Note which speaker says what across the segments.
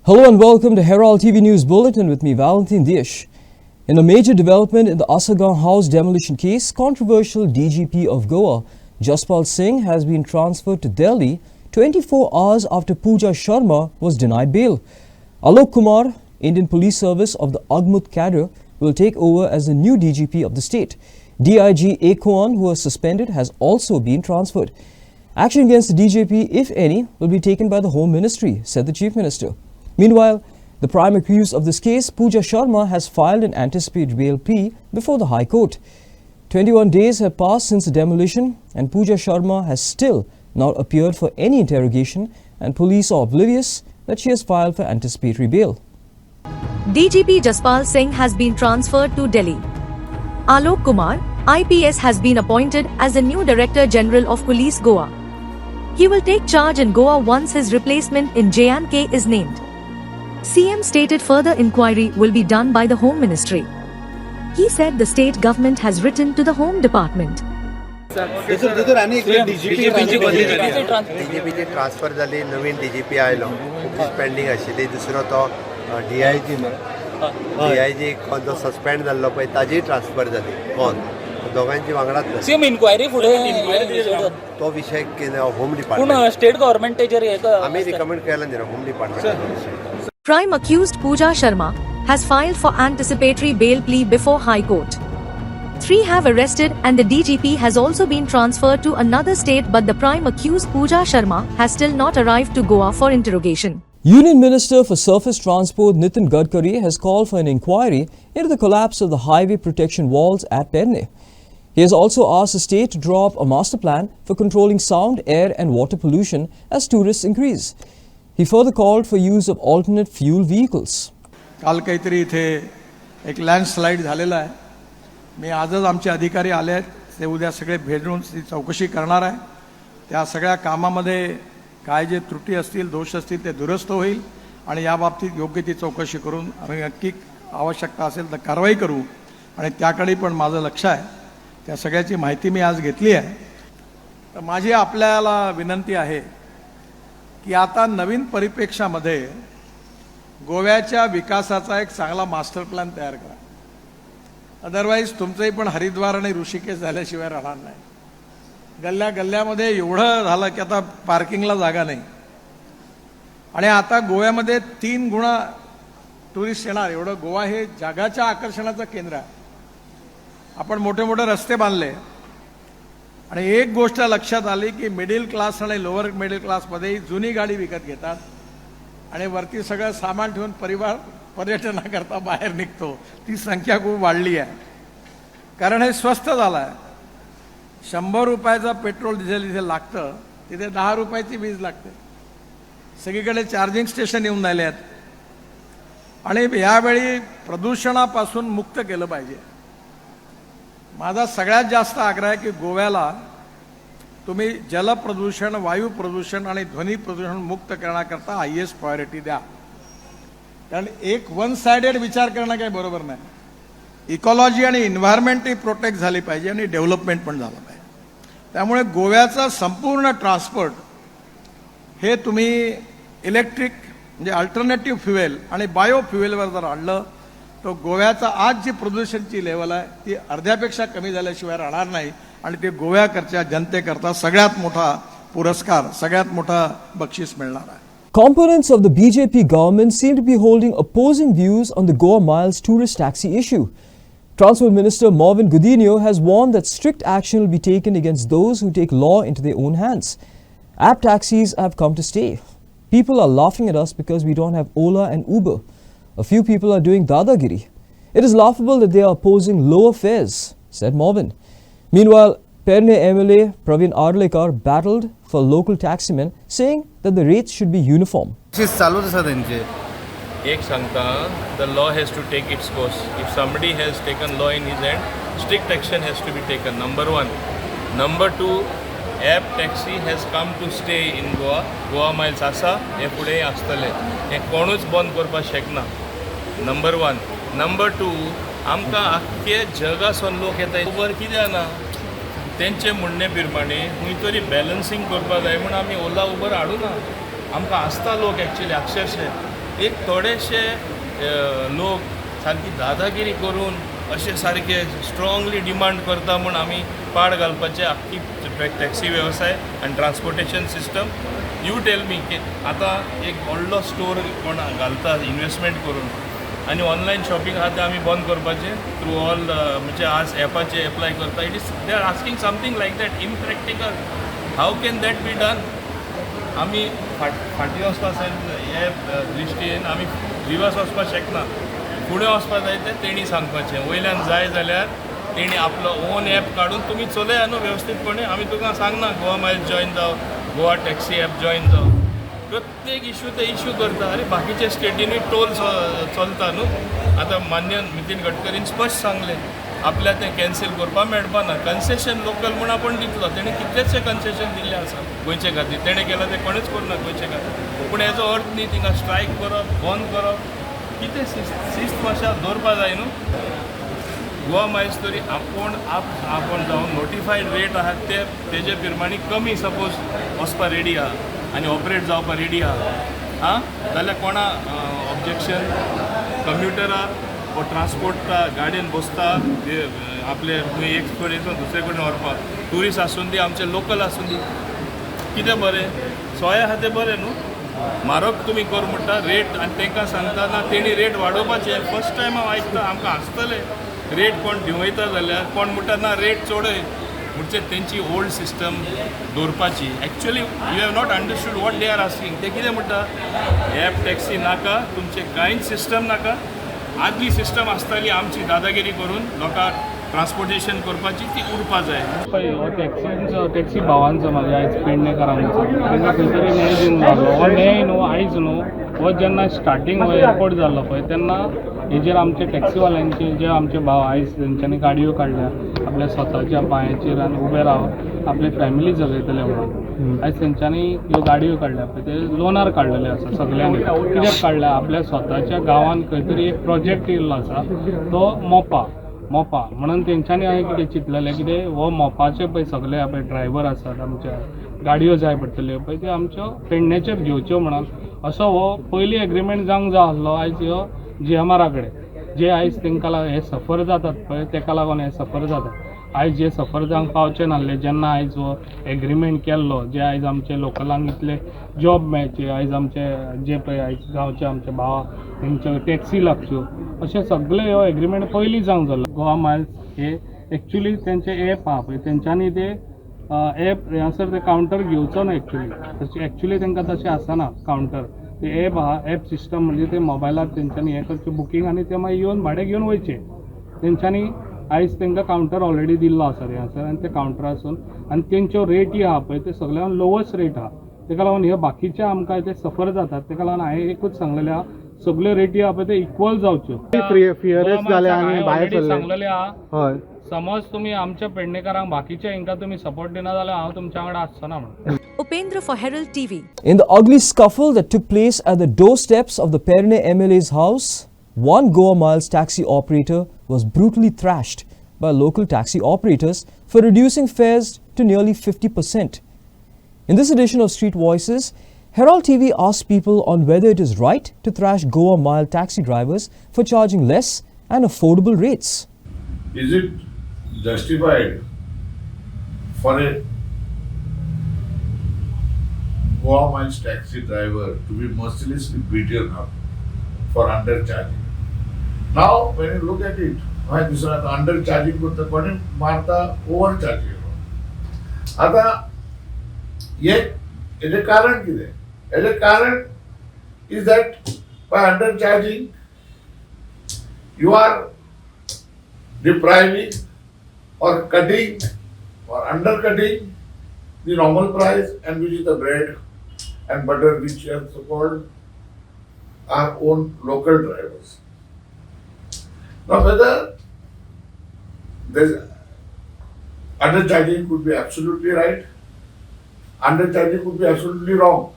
Speaker 1: Hello and welcome to Herald TV News Bulletin with me, Valentin Dish. In a major development in the Asagan House demolition case, controversial DGP of Goa, Jaspal Singh, has been transferred to Delhi 24 hours after Pooja Sharma was denied bail. Alok Kumar, Indian Police Service of the Agmut cadre, will take over as the new DGP of the state. DIG Akwan, who was suspended, has also been transferred. Action against the DGP, if any, will be taken by the Home Ministry, said the Chief Minister. Meanwhile, the prime accused of this case, Pooja Sharma, has filed an anticipated bail plea before the High Court. 21 days have passed since the demolition, and Pooja Sharma has still not appeared for any interrogation, and police are oblivious that she has filed for anticipatory bail.
Speaker 2: DGP Jaspal Singh has been transferred to Delhi. Alok Kumar, IPS, has been appointed as the new Director General of Police Goa. He will take charge in Goa once his replacement in J&K is named. CM stated further inquiry will be done by the Home Ministry. He said the state government has written to the Home Department.
Speaker 3: डीजीपीची transfer जाली, नवीन DGP आयलो, pending आशिल्ली. दुसरो तो DIG जो suspend जाल्लो पळय ताजी ट्रान्सफर जाली. कोण दोगांची वांगडाच
Speaker 4: सीएम इन्क्वायरी फुडें
Speaker 3: तो विषय होम डिपार्टमेंट
Speaker 4: स्टेट गव्हर्नमेंटेचेर
Speaker 3: आम्ही रिकमेंड केला न्ही home department.
Speaker 2: Prime accused Pooja Sharma has filed for anticipatory bail plea before High Court. 3 have arrested and the DGP has also been transferred to another state, but the prime accused Pooja Sharma has still not arrived to Goa for interrogation.
Speaker 1: Union Minister for Surface Transport Nitin Gadkari has called for an inquiry into the collapse of the highway protection walls at Perne. He has also asked the state to draw up a master plan for controlling sound, air and water pollution as tourists increase. He further called for use of alternate fuel vehicles.
Speaker 5: काल काहीतरी इथे एक landslide झालेला आहे. मी आजच आमचे अधिकारी आले आहेत, ते उद्या सगळे भेटून चौकशी करणार आहे. त्या सगळ्या कामामध्ये काय जे त्रुटी असतील, दोष असतील ते दुरुस्त होईल आणि या बाबतीत योग्य ती चौकशी करून आम्ही नक्की आवश्यकता असेल तर कारवाई करू आणि त्याकडे पण माझं लक्ष आहे. त्या सगळ्याची माहिती मी आज घेतली आहे. तर माझी आपल्याला विनंती आहे की आता नवीन परिप्रेक्षामध्ये गोव्याच्या विकासाचा एक चांगला मास्टर प्लॅन तयार करा. अदरवाईज तुमचंही पण हरिद्वार आणि ऋषिकेश झाल्याशिवाय राहणार नाही. गल्ल्या गल्ल्यामध्ये एवढं झालं की आता पार्किंगला जागा नाही आणि आता गोव्यामध्ये 3 गुणा टुरिस्ट येणार एवढं गोवा हे जगाच्या आकर्षणाचं केंद्र आहे. आपण मोठे मोठे रस्ते बांधले आणि एक गोष्ट लक्षात आली की मिडल क्लास आणि लोअर मिडल क्लासमध्ये जुनी गाडी विकत घेतात आणि वरती सगळं सामान ठेवून परिवार पर्यटनाकरता बाहेर निघतो. ती संख्या खूप वाढली आहे कारण हे स्वस्त झालं आहे. 100 रुपयाचा पेट्रोल डिझेल इथे लागतं, तिथे 10 रुपयाची वीज लागते. सगळीकडे चार्जिंग स्टेशन येऊन राहिले आहेत आणि यावेळी प्रदूषणापासून मुक्त केलं पाहिजे. माझा सगळ्यात जास्त आग्रह आहे की गोव्याला तुम्ही जल प्रदूषण, वायू प्रदूषण आणि ध्वनी प्रदूषण मुक्त करण्याकरता हायएस्ट प्रायोरिटी द्या. कारण एक वन साइडेड विचार करणं काही बरोबर नाही. इकॉलॉजी आणि एन्व्हायरमेंटही प्रोटेक्ट झाली पाहिजे आणि डेव्हलपमेंट पण झालं पाहिजे. त्यामुळे गोव्याचा संपूर्ण ट्रान्सपोर्ट हे तुम्ही इलेक्ट्रिक म्हणजे अल्टरनेटिव्ह फ्युएल आणि बायो फ्युएलवर जर आणलं तर गोव्याचा आज जी प्रदूषणची लेवल आहे ती अर्ध्यापेक्षा कमी झाल्याशिवाय राहणार नाही आणि ते गोव्याकरच्या जनतेकरता सगळ्यात मोठा पुरस्कार, सगळ्यात मोठा बक्षीस मिळणार आहे.
Speaker 1: Components of the BJP government seem to be holding opposing views on the Goa Miles tourist taxi issue. Transport Minister Marvin Godinho has warned that strict action will be taken against those who take law into their own hands. App taxis have come to stay. People are laughing at us because we don't have Ola and Uber. A few people are doing dadagiri. It is laughable that they are opposing lower fares, said Marvin. Meanwhile, Perne MLA Praveen Arlekar battled for local taximen, saying that the rates should be uniform.
Speaker 6: एक सांगता, the law has to take its course. If somebody has taken law in his hand, strict action has to be taken. Number 1. Number 2, app taxi has come to stay in Goa. Goa Miles asa, हे पुढे आस्तले. हे कोणूच बंद करपाक शकना. Number 1. Number 2, आमकां आख्खे जगासून लोक येता उबर कित्याक ना? तेंचे म्हणणे प्रमाणे खंय तरी बॅलन्सिंग करपाक जाय म्हूण आमी ओला उबर हाडूना. आमकां आसता लोक एक्चुअली अक्षरशः एक थोडेशे लोक सारकी दादागिरी करून अशे सारके स्ट्रॉंगली डिमांड करता म्हूण आमी पाड घालपाचे आख्खी टॅक्सी वेवसाय आनी transportation system. You tell me की आतां एक व्हडलो स्टोर कोण घालता इन्वेस्टमेंट करून आनी ऑनलायन शॉपिंग आहा तें आमी बंद करपाचें थ्रू ऑल म्हणजे आज एपाचेर एप्लाय करता. It is they are asking something like that impractical. How can that be done? आमी फाटीं वचपाक हे दृश्टीन आमी रिवर्स वचपाक शकना. फुडें वचपाक जाय तें तेणी सांगपाचें. वयल्यान जाय जाल्यार तेणी आपलो ओन ॲप काडून तुमी चलया न्हू वेवस्थीतपणे. आमी तुका सांगना गोवा मायल्स जॉयन जाव, गोवा टॅक्सी ॲप जॉयन जाव. प्रत्येक इश्यू ते इश्यू करता. अरे बाकीच्या स्टेटींनी टोल चलता न्हू. आतां मान्य नितीन गडकरीन स्पश्ट सांगलें आपल्या तें कॅन्सील करपाक मेळपा ना. कन्सेशन लोकल म्हूण आपण दितलो. तेणें कितलेशे कन्सेशन दिल्ले आसा गोंयचे खातीर. तेणें केलां तें कोणेच करना गोंयचे खातीर. पूण हेजो अर्थ न्ही थिंगा स्ट्रायक करप, बंद करप. कितें शिस्त मातशा दवरपा जाय न्हू. गोवा मायल्स तरी आपण जावन नोटिफायड रेट आहात तेजे प्रमाणे कमी सपोज वचपा रेडी आहा आनी ऑपरेट जावपा रेडी आहा जाल्यार कोणा ऑब्जेक्शन? कम्युटरार वो ट्रान्सपोर्टा गाडयेन बसता आपले एक कडेन दुसरे कडेन व्हरपाक. ट्युरिस्ट आसून दी आमचे लोकल आसून दी कितें बरें सोय आहा तें बरें न्हू. म्हारग तुमी कर म्हणटा रेट आनी तांकां सांगता ना तेणी रेट वाडोवपाचे. फर्स्ट टायम हांव आयकता आमकां आसतले रेट कोण दिवयता जाल्यार कोण म्हणटा ना रेट चोडय म्हणजे तेंची ओल्ड सिस्टम दवरपाची. Actually you have not understood what they are asking. ते कितें म्हणटा ॲप टॅक्सी नाका, तुमचे कांयच सिस्टम नाका. आदली सिस्टम आसताली आमची दादागिरी करून लोकांक ट्रान्सपोर्टेशन करपाची ती उरपा जाय.
Speaker 7: टॅक्सी भावांचो म्हाज्या आयज पेडणेकारांचो तांकां खंय तरी न्याय दिवंक लागलो. हो न्याय न्हू आयज न्हू हो जेन्ना स्टार्टींग हो एअरपोर्ट जाल्लो पळय तेन्ना हेजेर आमचे टॅक्सीवाल्यांचे जे आमचे भाव आयज तेंच्यांनी गाडयो काडल्या आपल्या स्वताच्या पांयाचेर आनी उबे रावन आपली फॅमिली जगयतले म्हणून. आयज तेंच्यांनी ह्यो गाडयो काडल्या पळय ते लोनार काडलेले आसा सगल्यांनी. कित्याक काडल्या? आपल्या स्वताच्या गांवांत खंय तरी एक प्रोजेक्ट येयल्लो आसा तो मोपा म्हणून तेंच्यांनी हांवें कितें चिंतलेलें कितें हो मोपाचे पळय सगळे पळय ड्रायव्हर आसात आमच्या गाडयो जाय पडटल्यो पळय त्यो आमच्यो पेडणेचेर घेवच्यो म्हणून असो हो पयलीं एग्रीमेंट जावंक जाय आसलो. आयज ह्यो GMR कडेन जे आयज तांकां हे सफर जातात पळय ताका लागून हे सफर जातात. आयज जे सफर जावंक पावचे नासले जेन्ना आयज हो एग्रीमेंट केल्लो जे आयज आमचे लोकलांक इतले जॉब मेळचे आयज आमचे जे पळय आयज गांवचे आमचे भावा तेंच्यो टॅक्सी लागच्यो अशें सगळे हो एग्रीमेंट पयलीं जावंक जालो. गोवा मायल्स हे एक्चुली तेंचे एप आहा पळय तेंच्यांनी ते एप हांगासर ते कावंटर घेवचो ना एक्चुली तांकां तशें आसना कावंटर. ते एप आहा एप सिस्टम म्हणजे ते मोबायलार तेंच्यांनी हें करचें बुकींग आनी ते मागीर येवन भाडें घेवन वयचे. तेंच्यांनी आयज तांकां कावंटर ऑलरेडी दिल्लो आसा हांगासर आनी ते कावंटरासून आनी तेंच्यो रेटी आहा पळय ते सगळ्यान लोवस्ट रेट आहा. ताका लागून हे बाकीचे आमकां ते सफर जातात. ताका लागून हांवें एकूच सांगलेलें आहा सगळ्यो रेटी आहा पळय ते इक्वल जावच्यो.
Speaker 8: फियरेस्ट जाले आनी भायर सरले.
Speaker 7: सांगलेलें आहा
Speaker 8: हय
Speaker 7: समज तुमी आमच्या पेडणेकारांक बाकीच्या हांकां तुमी सपोर्ट दिना जाल्यार हांव तुमच्या वांगडा आसचोना म्हणून.
Speaker 2: Upendra for Herald TV.
Speaker 1: In the ugly scuffle that took place at the doorsteps of the Perne MLA's house, one Goa Miles taxi operator was brutally thrashed by local taxi operators for reducing fares to nearly 50%. In this edition of Street Voices, Herald TV asked people on whether it is right to thrash Goa Mile taxi drivers for charging less and affordable rates.
Speaker 9: Is it justified for a Goa Miles taxi driver to be mercilessly beaten up for undercharging? Now, when you look at it, why this is undercharging करता कोणी मारता overcharging. आता हेजे कारण कितें? हेजे कारण is that by undercharging you are depriving or cutting or undercutting the normal price, and which is the bread and butter which are so called our own local drivers. Now whether this undercharging could be absolutely right, undercharging could be absolutely wrong.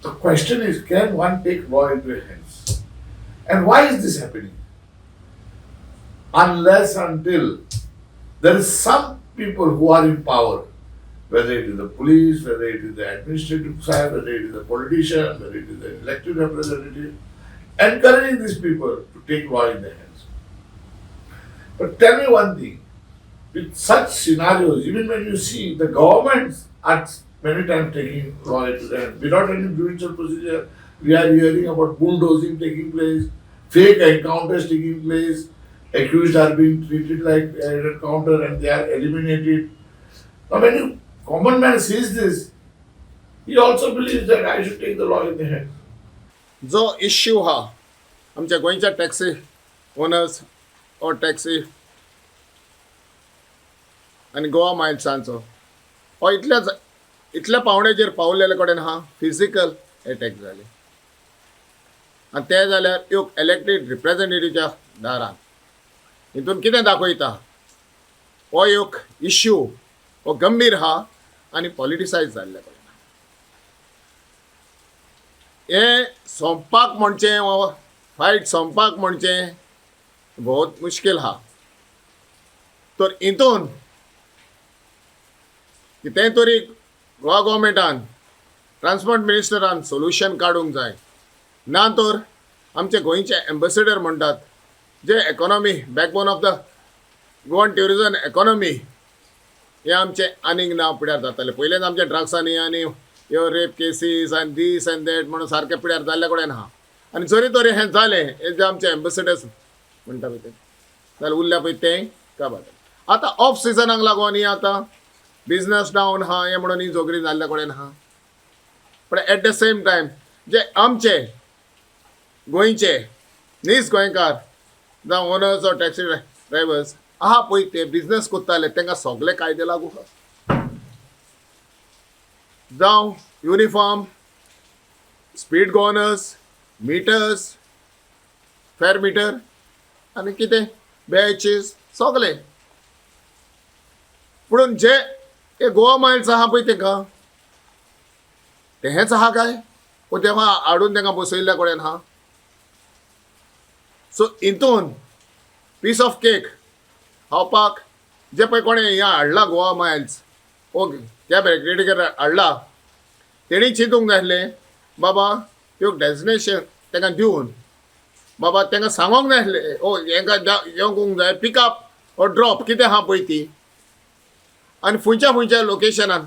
Speaker 9: The question is, can one take law into his hands? And why is this happening? Unless until there is some people who are in power whether it is the police, whether it is the administrative side, whether it is the politician, whether it is the elected representative, encouraging these people to take law in their hands. But tell me one thing, with such scenarios, even when you see the governments are many times taking law into their hands, without any judicial procedure, we are hearing about bulldozing taking place, fake encounters taking place, accused are being treated like an encounter and they are eliminated. Now when you common man sees this, he also believes that I should take the law in the hand.
Speaker 10: जो issue हा आमच्या गोंयच्या taxi owners और taxi आनी गोवा मायल्सांचो हो इतल्या पावण्याचेर पावलेले कडेन हा फिजिकल अटॅक जाले आनी ते जाल्यार एक इलेक्टेड रिप्रेझेंटेटिव्हच्या दारान हितून कितें दाखयता हो एक इश्यू हो गंभीर हा आनी पॉलिटिसायज जाल्ले कडेन हे सोंपपाक म्हणचें वा फायट सोंपपाक म्हणचें बहुत मुश्कील हा तर हितून कितेंय तरी गोवा गव्हर्मेंटान ट्रान्सपोर्ट मिनिस्टरान सोल्युशन काडूंक जाय ना तर आमचे गोंयचे एम्बेसेडर म्हणटात जे economy backbone of the Goan tourism economy हे आमचे आनीक ना पिड्यार जाताले पयलेच आमचे ड्रग्सांनी आनी ह्यो रेप केसीस आनी दीस एंड दॅट म्हणून सारके पिड्यार जाल्ले कडेन आहा आनी जरी तरी हें जालें हे जे आमचे एम्बेसेडर्स म्हणटा पळय ते जाल्यार उरल्या पळय ते काबार आतां ऑफ सिजनाक लागून ही आतां बिजनस डावन हा हे म्हणून ही झगडी जाल्ले कडेन आहा पण एट द सेम टायम जे आमचे गोंयचे नीज गोंयकार जावं ओनर्स ऑर टॅक्सी ड्रायव्हर्स आहा पळय ते बिजनस कोत्ताले तांकां सगळे कायदे लागू आहा जावं युनिफॉर्म स्पीड गवर्नर्स मिटर्स फेर मिटर आनी कितें बॅचीस सगळे पुणून जे हे गोवा मायल्स आहा पळय तांकां तेंच आहा काय वो तेव्हा हाडून तांकां बसयल्ल्या कडेन आहा सो हितून पीस ऑफ केक खावपाक जे पळय कोणें हिंगा हाडला गोवा मायल्स ओ त्या बॅरिकेडीचेर हाडला तेणी चिंतूंक जाय आसलें बाबा एक डेस्टिनेशन तांकां दिवन बाबा तांकां सांगोंक जाय आसलें ओ हांकां येवंक जाय पिकअप और ड्रॉप कितें आहा पळय ती आनी खंयच्या लोकेशनान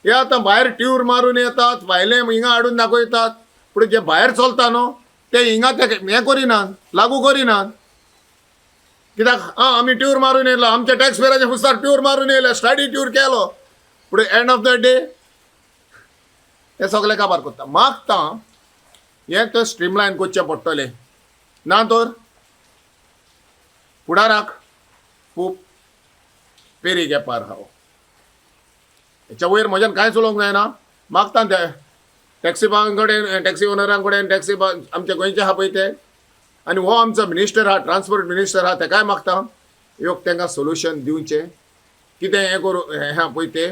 Speaker 10: हे आतां भायर ट्यूर मारून येतात भायले हिंगा हाडून दाखयतात पूण जे भायर चलता न्हू ते हिंगा ते हें करिनात लागू करिनात कित्याक आमी ट्यूर मारून येयलो आमच्या टॅक्स पेयराच्या फुसार ट्यूर मारून येयले स्टडी ट्यूर केलो पूण एंड ऑफ द डे हे सगळे काबार करता मागता हें तर स्ट्रीमलायन करचें पडटलें ना तर फुडाराक खूब पेरी गेपार आहा हेच्या वयर म्हज्यान कांयच उलोवंक जायना मागता ते टॅक्सी कडेन टॅक्सी ओनरां कडेन टॅक्सी आमचे गोंयचे आहा पळय ते आनी हो आमचो मिनिस्टर आहा ट्रान्सपोर्ट मिनिस्टर आहा तेकाय मागता एक तांकां सोल्युशन दिवचें कितें हें करूं हें आहा पळय ते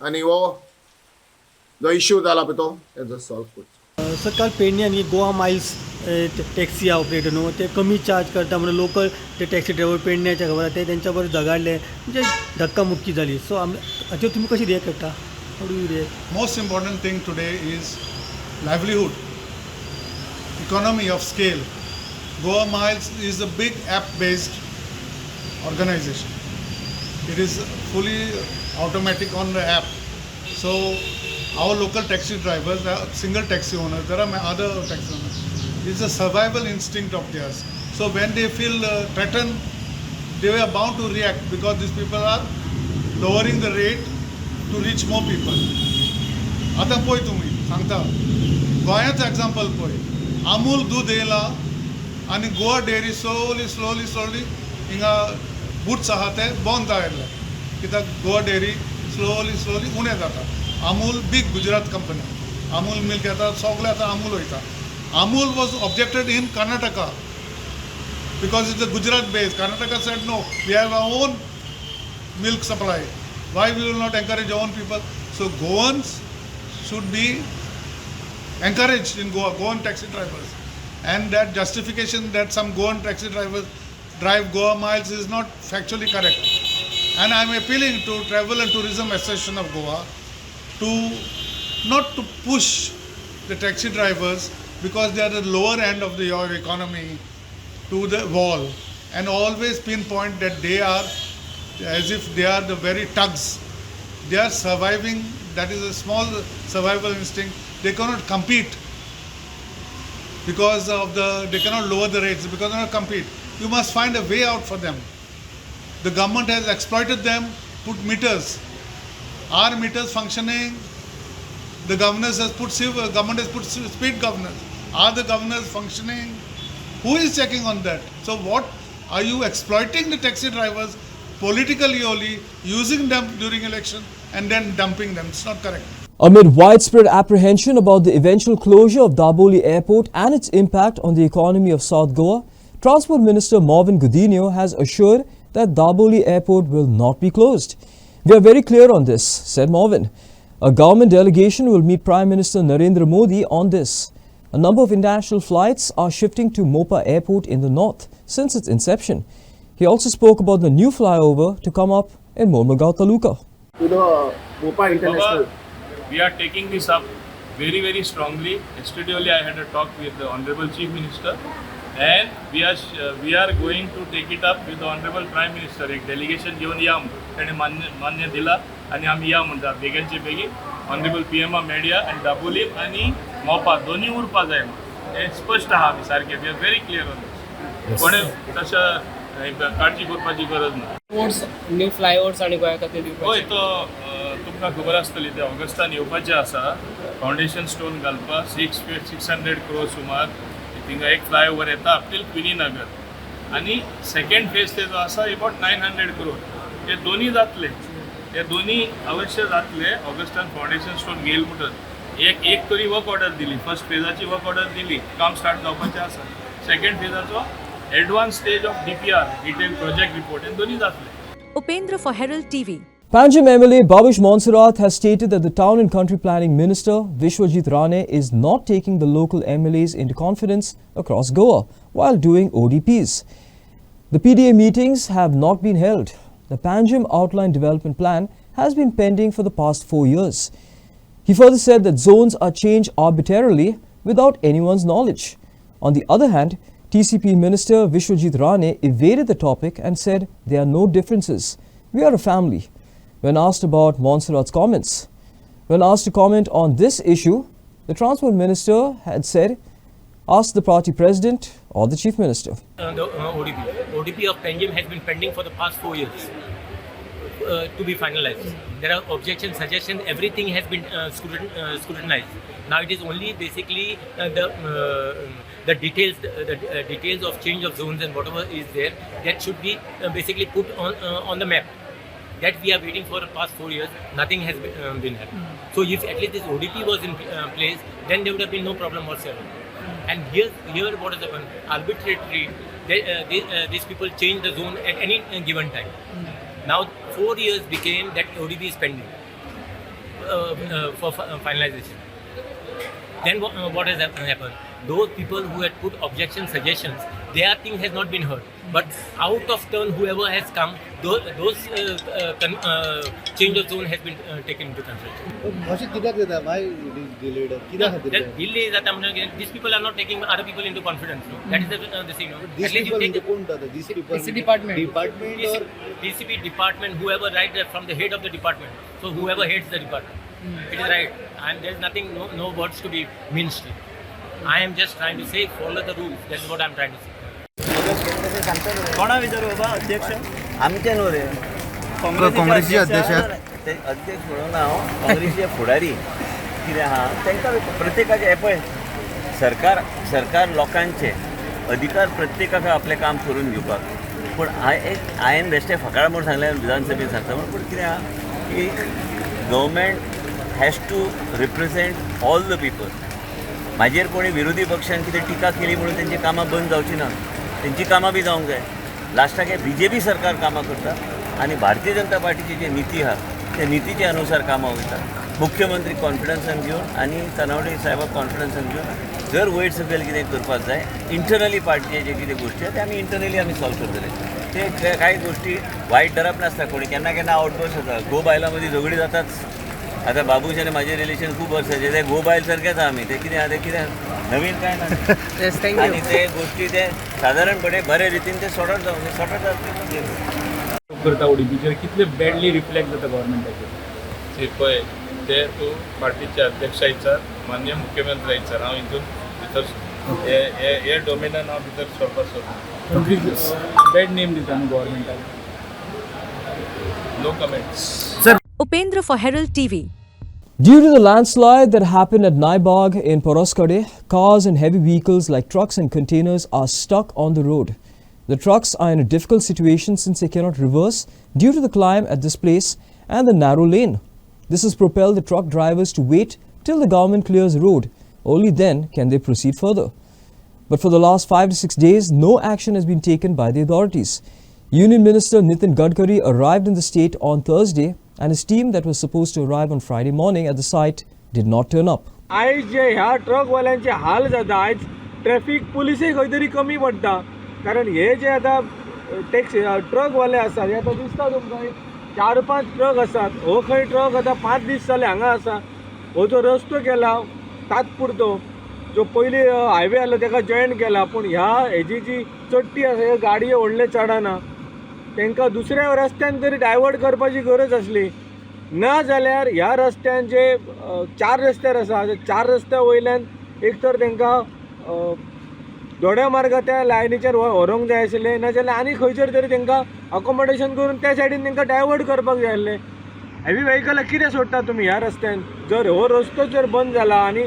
Speaker 10: आनी हो जो इश्यू जाला पळय तो तेजो सॉल्व करचो
Speaker 8: सर काल पेडण्यान ही गोवा मायल्स टॅक्सी ऑपरेटर न्हू ते कमी चार्ज करता म्हणून लोकल ते टॅक्सी ड्रायव्हर पेडण्याचे खबर ते तेंच्या बरोबर झगडले म्हणजे धक्कामुक्की जाली सो हाचेर तुमी कशी रिएक्ट करता how do you react
Speaker 11: Most important thing today is livelihood, economy of scale. Goa Miles is a big app-based organization. It is fully automatic on the app. So our local taxi drivers, single taxi owners, there are other taxi owners. It's a survival instinct of theirs. So when they feel threatened, they are bound to react because these people are lowering the rate to reach more people. आता पळय तुम्ही सांगता गोंयाचं example पळय अमूल दूद येयला आनी Goa dairy slowly हिंगा boots आहा ते बंद जायले कित्याक गोवा डेअरी स्लोली उणें जाता अमूल बीग गुजरात कंपनी अमूल मिल्क येता सगळे आतां अमूल वयता Amul was objected in Karnataka because it's a Gujarat based Karnataka said no we have our own milk supply. Why we will not encourage our own people? So Goans should be encouraged in Goa, Goan taxi drivers. And that justification that some Goan taxi drivers drive Goa miles is not factually correct. And I'm appealing to Travel and Tourism Association of Goa not to push the taxi drivers because they are the lower end of your economy to the wall, and always pinpoint that they are as if they are the very thugs. They are surviving, that is a small survival instinct. They cannot compete because of they cannot lower the rates because they cannot compete. You must find a way out for them. The government has exploited them, put meters. Are meters functioning? The governors has put government has put speed governors. Are the governors functioning? Who is checking on that? So what are you exploiting the taxi drivers politically only, using them during election and then dumping them? It's not correct.
Speaker 1: Amid widespread apprehension about the eventual closure of Daboli Airport and its impact on the economy of South Goa, Transport Minister Marvin Godinho has assured that Daboli Airport will not be closed. "We are very clear on this," said Marvin. A government delegation will meet Prime Minister Narendra Modi on this. A number of international flights are shifting to Mopa Airport in the north since its inception. He also spoke about the new flyover to come up in Mormugao Taluka.
Speaker 12: To the Mopa International.
Speaker 6: We are taking this up very, very strongly. Yesterday only I had a talk with the Honorable Chief Minister, and we are going to take it up with the Honorable Prime Minister. एक delegation घेऊन या त्याने मान्य दिला आणि आम्ही या म्हणतात बेगीनचे बेगी Honorable PM Media and Daboli आणि मोपा दोन्ही उरपा जाय हे स्पष्ट आहा आमी सारखे. We are very clear on this. कोणे तशा काळजी करपाची गरज ना.
Speaker 4: न्यू फ्लायओव्हर्स आणि गोंया खातीर
Speaker 6: होय तो तुमकां खबर आसतली ते ऑगस्टान येवपाचें आसा. फावंडेशन स्टोन घालपाक 600 crore सुमार. थिंगा एक फ्लायओव्हर येता अप टील क्विनी नगर आणि सेकंड फेज तेजो आसा अबाउट 900 crore. हे दोन्ही जातले. हे दोन्ही अवश्य जातले. ऑगस्टान फावंडेशन स्टोन घेयल म्हणून एक तरी वर्क ऑर्डर दिली. फर्स्ट फेजाची वर्क ऑर्डर दिली. काम स्टार्ट जावपाचें आसा. सेकंड फेजाचो advanced stage of DPR, detailed project report, and दोन्ही जातले.
Speaker 2: Upendra for Herald TV.
Speaker 1: Panjim MLA Babish Monserrat has stated that the Town and Country Planning Minister Vishwajit Rane is not taking the local MLAs into confidence across Goa while doing ODPs. The PDA meetings have not been held. The Panjim Outline Development Plan has been pending for the past 4 years. He further said that zones are changed arbitrarily without anyone's knowledge. On the other hand, TCP Minister Vishwajit Rane evaded the topic and said there are no differences. We are a family. When asked about Monserrat's comments. When asked to comment on this issue, the Transport Minister had said, ask the party president or the Chief Minister.
Speaker 13: The ODP of Panjim has been pending for the past 4 years to be finalized. There are objections, suggestions, everything has been scrutinized. Now it is only basically the details of change of zones and whatever is there that should be basically put on the map. That we are waiting for the past 4 years. Nothing has been happening. So if at least this ODP was in place, then there would have been no problem whatsoever. And here what has happened? Arbitrarily, these people change the zone at any given time. Now 4 years became that ODP is pending for finalization. Then what has happened? Those people who had put objections, suggestions, their thing has not been heard. But out of turn, whoever has come, those change of zone has been taken into consideration.
Speaker 12: Why delayed?
Speaker 13: Delay is that these people are not taking other people into confidence. No? That is the thing. No?
Speaker 12: These people, these people,
Speaker 4: DC department.
Speaker 13: DCP department, whoever right from the head of the department. So whoever heads the department, it is right. And there is nothing, no words to be minced. I am just trying to say, follow the rules. That is what I am trying to say.
Speaker 12: कोणा विचारू बाबा अध्यक्ष
Speaker 3: आमचे न्हू रे
Speaker 12: काँग्रेसचे अध्यक्ष
Speaker 3: ते अध्यक्ष म्हणून हांव काँग्रेसचे फुडारी कितें आहा तांकां प्रत्येकाचे हे पळय सरकार लोकांचे अधिकार प्रत्येकाक आपलें काम करून घेवपाक पूण हांवें बेश्टे फकाळ म्हूण सांगलें विधानसभेत सांगता पूण कितें आहा की government has to represent all the people. म्हाजेर कोणी विरोधी पक्षान कितें टिका केली म्हणून तेंची कामां बंद जावची ना. तेंची कामां बी जावंक जाय. लास्टाक हे BJP सरकार कामां करता आनी भारतीय जनता पार्टीची जी नीती आहा त्या नितीच्या अनुसार कामां वयता. मुख्यमंत्री कॉन्फिडन्सान घेवन आनी तनावडे साहेबाक कॉन्फिडन्सान घेवन जर वयर सकयल कितें करपाक जाय इंटरनली पार्टीचे जे कितें गोश्टी आहा ते आमी इंटरनली आमी सॉल्व करतले. ते काही गोष्टी वाईट धरप नसतात. कोणी केन्ना केन्ना आउटबर्स्ट जाता. गो बायलां मदीं झगडी जाताच. आता बाबूश आनी म्हजें रिलेशन खूब वर्साचें. ते गो बायल सारकेच आहा आमी. ते कितें आहा ते कितें नवीन काय ना. आनी ते गोष्टी ते सादारणपणे बरे रितीन ते सॉर्ट जाता.
Speaker 7: करता ओडीपीचेर कितले बॅडली रिफ्लेक्ट जाता गव्हर्मेंटाचेर.
Speaker 6: पळय ते तूं पार्टीचे अध्यक्ष आयचार माननीय मुख्यमंत्री आयचार हांव हितून भितर हे डोमेनान हांव भितर सरपास सोदना.
Speaker 7: बॅड नेम दिता न्हू गव्हर्मेंटाक.
Speaker 6: No comments.
Speaker 2: Upendra for Herald TV.
Speaker 1: Due to the landslide that happened at Naibag in Poroskade, cars and heavy vehicles like trucks and containers are stuck on the road. The trucks are in a difficult situation since they cannot reverse due to the climb at this place and the narrow lane. This has propelled the truck drivers to wait till the government clears the road. Only then can they proceed further. But for the last 5 to 6 days, no action has been taken by the authorities. Union Minister Nitin Gadkari arrived in the state on Thursday, and his team that was supposed to arrive on Friday morning at the site did not turn up.
Speaker 7: आयज जे ह्या ट्रकवाल्यांचे हाल जाता. आयज traffic पुलिसय खंय तरी कमी पडटा. कारण हे जे आतां टॅक्सी ट्रकवाले आसात, हे आतां दिसता तुमकां 4-5 ट्रक आसात. हो खंय ट्रक आतां 5 दीस जाले हांगा आसा. हो जो रस्तो केला तात्पुरतो, जो पयलीं हायवे आसलो ताका जॉयन केला, पूण ह्या हेजी जी चडटी आसा ह्यो गाडयो व्हडले चडना. तांकां दुसऱ्या रस्त्यान तरी डायवर्ट करपाची गरज आसली. ना जाल्यार ह्या रस्त्यान जे 4 रस्त्यार आसा, 4 रस्त्या वयल्यान एक तर तांकां दोड्या मार्गा त्या लायनीचेर व्हरूंक जाय आशिल्लें, ना जाल्यार आनी खंयचेर तरी तांकां अकोमोडेशन करून त्या सायडीन तांकां डायवर्ट करपाक जाय आसलें. हेवी व्हेकलां कितें सोडटा तुमी ह्या रस्त्यान? जर हो रस्तो जर बंद जाला आनी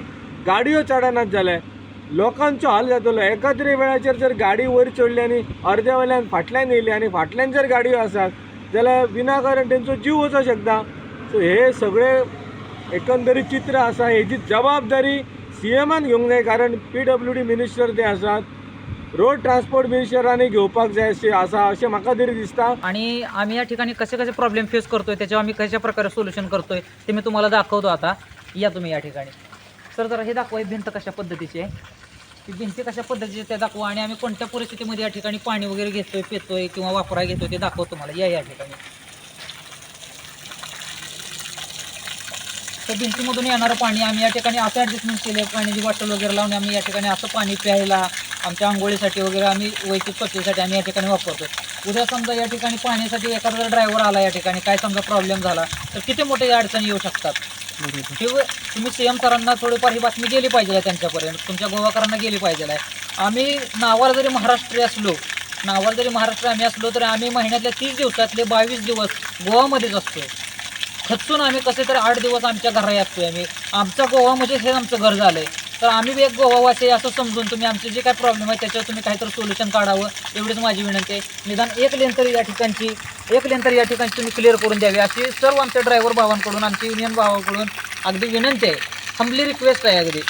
Speaker 7: गाडयो चडनात जाल्यार लोकांचो हाल जातलो. एका तरी वेळाचेर जर गाडी वयर चडली आनी अर्द्या वेळान फाटल्यान येयली आनी फाटल्यान जर गाडयो आसात जाल्यार विनाकारण तेंचो जीव वचूंक शकता. सो हे सगळे एकंदरीत चित्र आसा. हेजी जबाबदारी CMान घेवंक जाय, कारण PWD मिनिस्टर ते आसात. रोड ट्रान्सपोर्ट मिनिस्टरांनी घेवपाक जाय आसा अशें म्हाका तरी दिसता.
Speaker 14: आणि आम्ही या ठिकाणी कसे कसे प्रॉब्लेम फेस करतोय, त्याच्यावर आम्ही कशा प्रकारे सोल्युशन करतोय ते मी तुम्हाला दाखवतो. आता या तुम्ही या ठिकाणी. सर जरा हे दाखवा, ही भिंत कशा पद्धतीची आहे, ती भिंती कशा पद्धतीची ते दाखवा. आणि आम्ही कोणत्या परिस्थितीमध्ये या ठिकाणी पाणी वगैरे घेतोय, पितोय किंवा वापराय घेतोय ते दाखवतो तुम्हाला. या ठिकाणी तर भिंतीमधून येणारं पाणी आम्ही या ठिकाणी असं ॲडजस्टमेंट केलं. पाण्याची बॉटल वगैरे लावून आम्ही या ठिकाणी असं पाणी प्यायला, आमच्या आंघोळीसाठी वगैरे आम्ही वैयक्तिक स्वच्छतेसाठी आम्ही या ठिकाणी वापरतो. उद्या समजा या ठिकाणी पाण्यासाठी एखादा ड्रायव्हर आला, या ठिकाणी काय समजा प्रॉब्लेम झाला तर किती मोठे अडचणी येऊ शकतात. तुम्ही CM सरांना थोडीफार ही बातमी गेली पाहिजे त्यांच्यापर्यंत, तुमच्या गोवाकरांना गेली पाहिजे आहे. आम्ही नावाला जरी महाराष्ट्रीय असलो, आम्ही असलो तरी आम्ही महिन्यातल्या 30 दिवसातले 22 दिवस गोवामध्येच असतो. खचून आम्ही कसे तरी 8 दिवस आमच्या घरात असतोय. आम्ही आमचा गोवा म्हणजे हे आमचं घर झालं आहे. तर आम्ही एक गोवावासी असं समजून तुम्ही आमचे जे काय प्रॉब्लेम आहे त्याच्यावर तुम्ही काहीतरी सोल्युशन काढावं, एवढीच माझी विनंती आहे. निदान एक लेन तरी या ठिकाणची तुम्ही क्लिअर करून द्यावी अशी सर्व आमच्या ड्रायव्हर भावांकडून, आमच्या युनियन भावांकडून अगदी विनंती आहे. हंबली रिक्वेस्ट आहे अगदी.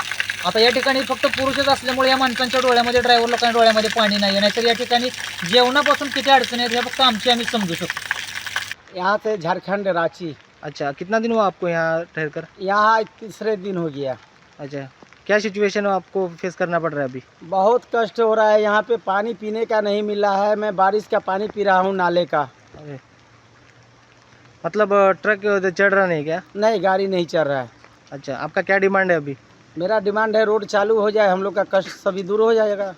Speaker 14: आता या ठिकाणी फक्त पुरुषच असल्यामुळे या माणसांच्या डोळ्यामध्ये, ड्रायव्हर लोकांच्या डोळ्यामध्ये पाणी नाही. नाहीतर या ठिकाणी जेवणापासून किती अडचणी आहेत हे फक्त आम्ही समजू शकतो.
Speaker 8: यहाँ से झारखंड रांची.
Speaker 12: अच्छा, कितना दिन हुआ आपको यहाँ ठहर कर?
Speaker 8: यहाँ 3रे दिन हो गया.
Speaker 12: अच्छा, क्या सिचुएशन आपको फेस करना पड़ रहा है अभी?
Speaker 8: बहुत कष्ट हो रहा है. यहाँ पे पानी पीने का नहीं मिल रहा है. मैं बारिश का पानी पी रहा हूँ नाले का.
Speaker 12: मतलब ट्रक चढ़ रहा नहीं क्या?
Speaker 8: नहीं, गाड़ी नहीं चल रहा है.
Speaker 12: अच्छा, आपका क्या डिमांड है अभी?
Speaker 8: मेरा डिमांड है रोड चालू हो जाए, हम लोग का कष्ट सभी दूर हो जाएगा.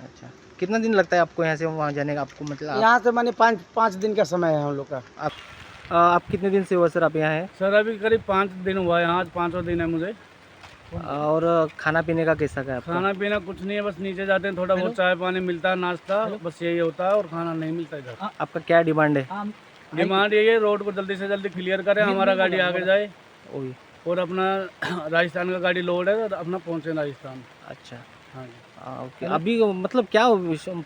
Speaker 12: अच्छा, कितना दिन लगता है आपको यहाँ से वहाँ जाने का? आपको मतलब
Speaker 8: यहाँ से मैंने 5 दिन का समय है हम लोग का.
Speaker 12: आप कितने दिन से हुआ सर आप यहाँ हैं?
Speaker 7: सर अभी करीब 5 दिन हुआ है, आज 5वां दिन है मुझे.
Speaker 12: और खाना पीने का कैसा है आपका?
Speaker 7: खाना पीना कुछ नहीं है, बस नीचे जाते हैं, थोड़ा बहुत चाय पानी मिलता है, नाश्ता, बस यही होता है और खाना नहीं मिलता इधर.
Speaker 12: आपका क्या डिमांड है?
Speaker 7: डिमांड यही है रोड को जल्दी से जल्दी क्लियर करें, हमारा गाड़ी आगे जाए और अपना राजस्थान का गाड़ी लोड है तो अपना पहुँचे राजस्थान.
Speaker 12: अच्छा,
Speaker 7: हाँ जी.
Speaker 12: ओके. अभी मतलब क्या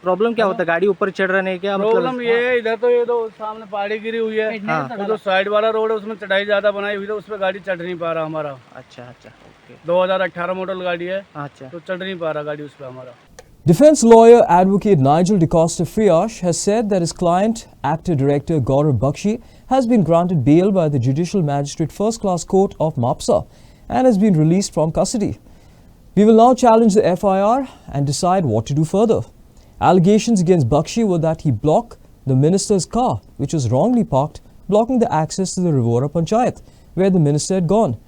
Speaker 12: प्रॉब्लम क्या होता है? गाड़ी ऊपर चढ़ रहा नहीं क्या?
Speaker 7: प्रॉब्लम ये है इधर तो ये तो सामने पहाड़ी गिरी हुई है, तो जो साइड वाला रोड है उसमें चढ़ाई ज्यादा बनाई हुई है, उस पर गाड़ी चढ़ नहीं पा रहा हमारा.
Speaker 12: अच्छा अच्छा, ओके.
Speaker 7: 2018 मॉडल गाड़ी है.
Speaker 12: अच्छा,
Speaker 7: तो चढ़ नहीं पा रहा गाड़ी उस पर हमारा.
Speaker 1: Defense lawyer advocate Nigel DeCosta Friash has said that his client, actor director Gaurav Bakshi, has been granted bail by the Judicial Magistrate First Class Court of Mapsa and has been released from custody. We will now challenge the FIR and decide what to do further. Allegations against Bakshi were that he blocked the minister's car, which was wrongly parked, blocking the access to the Rivora Panchayat, where the minister had gone.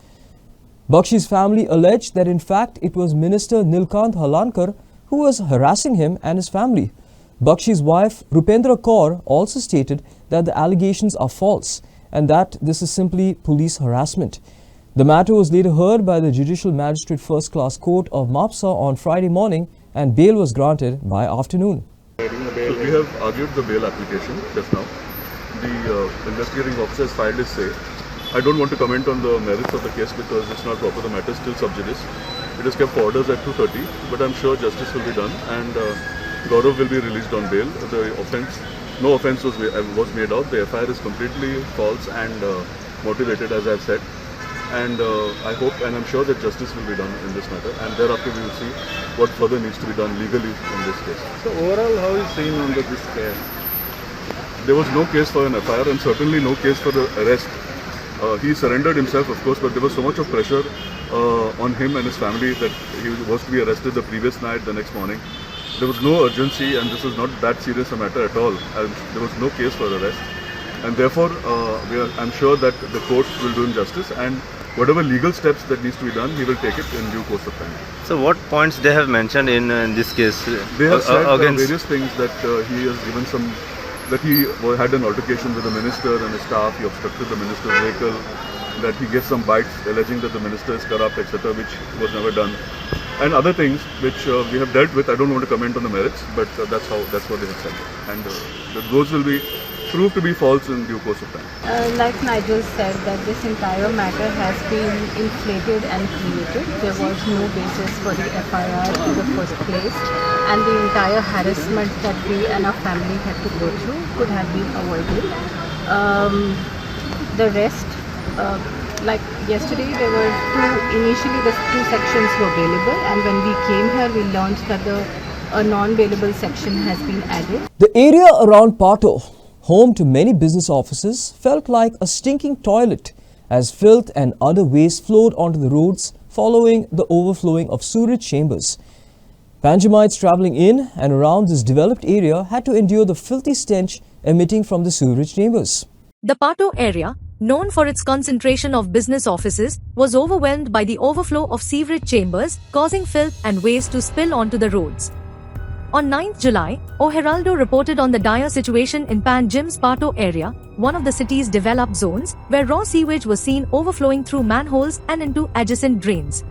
Speaker 1: Bakshi's family alleged that in fact it was Minister Nilkant Halankar who was harassing him and his family. Bakshi's wife Rupendra Kaur also stated that the allegations are false and that this is simply police harassment. The matter was later heard by the Judicial Magistrate First Class Court of Mapsa on Friday morning and bail was granted by afternoon.
Speaker 15: So we have argued the bail application just now. The investigating officer has filed his say. I don't want to comment on the merits of the case because it's not proper. The matter is still sub judice. It is kept for orders at 2:30, but I'm sure justice will be done and Gaurav will be released on bail. No offence was made out. The FIR is completely false and motivated, as I've said. And I hope and I'm sure that justice will be done in this matter. And thereafter we will see what further needs to be done legally in this case.
Speaker 16: So overall, how is seen under this case?
Speaker 15: There was no case for an FIR and certainly no case for the arrest. He surrendered himself, of course, but there was so much of pressure on him and his family that he was to be arrested the previous night, the next morning. There was no urgency and this was not that serious a matter at all. There was no case for arrest. And therefore, I'm sure that the court will do him justice and whatever legal steps that needs to be done, he will take it in due course of time.
Speaker 16: So what points they have mentioned in this case?
Speaker 15: They have said various things that he has given some, that he had an altercation with the minister and his staff, he obstructed the minister's vehicle, that he gave some bites alleging that the minister is corrupt, etc., which was never done. And other things which we have dealt with. I don't want to comment on the merits, but that's what they have said. And those will be proved to be false in due course of time.
Speaker 17: Like Nigel said, that this entire matter has been inflated and created. There was no basis for the FIR in the first place, and the entire harassment that we and our family had to go through could have been avoided. The rest, like yesterday, there were initially the two sections were bailable, and when we came here, we learned that a non-bailable section has been added.
Speaker 1: The area around Pato, home to many business offices, felt like a stinking toilet as filth and other waste flowed onto the roads following the overflowing of sewage chambers. Panjamites travelling in and around this developed area had to endure the filthy stench emitting from the sewage chambers.
Speaker 2: The Pato area, known for its concentration of business offices, was overwhelmed by the overflow of sewerage chambers, causing filth and waste to spill onto the roads. On 9th July, O Heraldo reported on the dire situation in Panjim's Pato area, one of the city's developed zones, where raw sewage was seen overflowing through manholes and into adjacent drains.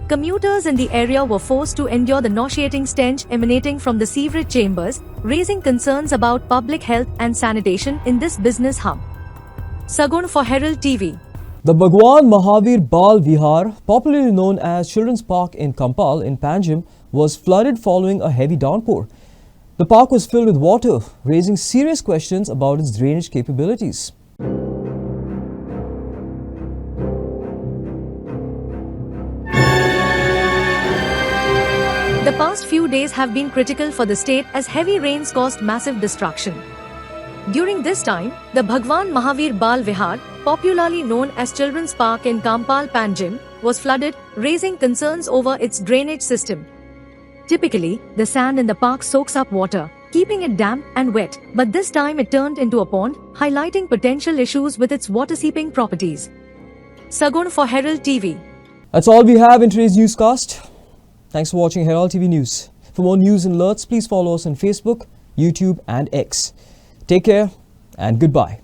Speaker 2: Commuters in the area were forced to endure the nauseating stench emanating from the sewerage chambers, raising concerns about public health and sanitation in this business hub. Sagun for Herald TV.
Speaker 1: The Bhagwan Mahavir Bal Vihar, popularly known as Children's Park in Kampal in Panjim, was flooded following a heavy downpour. The park was filled with water, raising serious questions about its drainage capabilities.
Speaker 2: The past few days have been critical for the state as heavy rains caused massive destruction. During this time, the Bhagwan Mahavir Bal Vihar, popularly known as Children's Park in Kampal Panjim, was flooded, raising concerns over its drainage system. Typically, the sand in the park soaks up water, keeping it damp and wet, but this time it turned into a pond, highlighting potential issues with its water-seeping properties. Sagun for Herald TV.
Speaker 1: That's all we have in today's newscast. Thanks for watching Herald TV News. For more news and alerts, please follow us on Facebook, YouTube and X. Take care and goodbye.